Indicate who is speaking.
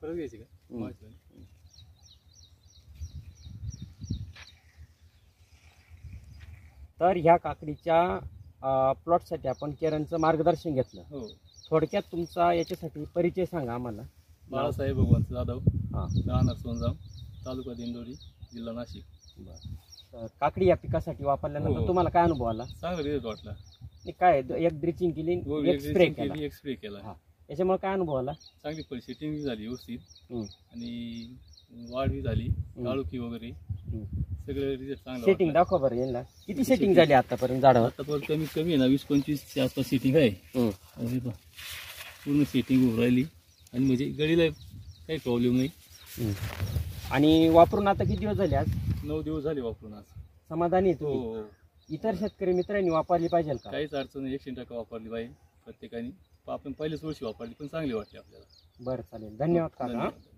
Speaker 1: परत घ्यायची का
Speaker 2: हम्म.
Speaker 1: माहिती नाही.
Speaker 2: तर ह्या काकडीच्या प्लॉटसाठी आपण केरनचं मार्गदर्शन घेतलं.
Speaker 1: हो
Speaker 2: थोडक्यात तुमचा याच्यासाठी परिचय सांगा आम्हाला.
Speaker 1: बाळासाहेब भगवंत जाधव,
Speaker 2: हां.
Speaker 1: राहणार सोनगाव, तालुका दिंडोरी, जिल्हा नाशिक.
Speaker 2: बरं. तर काकडी या पिकासाठी वापरल्यानंतर
Speaker 1: हो.
Speaker 2: तुम्हाला काय अनुभव आला?
Speaker 1: चांगला रिझल्ट वाटला.
Speaker 2: आणि काय एक ड्रिचिंग केली,
Speaker 1: हो,
Speaker 2: एक स्प्रे
Speaker 1: एक
Speaker 2: केला.
Speaker 1: केली, एक स्प्रे केला.
Speaker 2: हा. याच्यामुळे काय अनुभव आला?
Speaker 1: चांगली सेटिंग झाली व्यवस्थित
Speaker 2: हम्म.
Speaker 1: आणि वाढ ही झाली, काळुकी वगैरे सगळे रिझल्ट चांगला
Speaker 2: सेटिंग दाखवा बरं यांना. किती सेटिंग झाली आतापर्यंत झाडावर?
Speaker 1: आतापर्यंत कमीत कमी आहे ना 20-25 च्या आसपास सेटिंग आहे.
Speaker 2: हम्म.
Speaker 1: आणि पहा, पूर्ण सेटिंग होऊन राहिली आणि म्हणजे गळीला काही प्रॉब्लेम नाही.
Speaker 2: हम्म. आणि वापरून आता किती दिवस झाले? आज
Speaker 1: 9 दिवस झाले वापरून आज.
Speaker 2: समाधानी आहे
Speaker 1: हो
Speaker 2: तुम्ही?
Speaker 1: हो.
Speaker 2: इतर शेतकरी मित्रांनी वापरली पाहिजे का?
Speaker 1: काहीच अडचण नाही, 100% वापरली पाहिजे प्रत्येकाने. आपण पहिल्याच वर्षी वापरली पण चांगली वाटली आपल्याला.
Speaker 2: बरं, चालेल. धन्यवाद काका.
Speaker 1: धन्यवाद.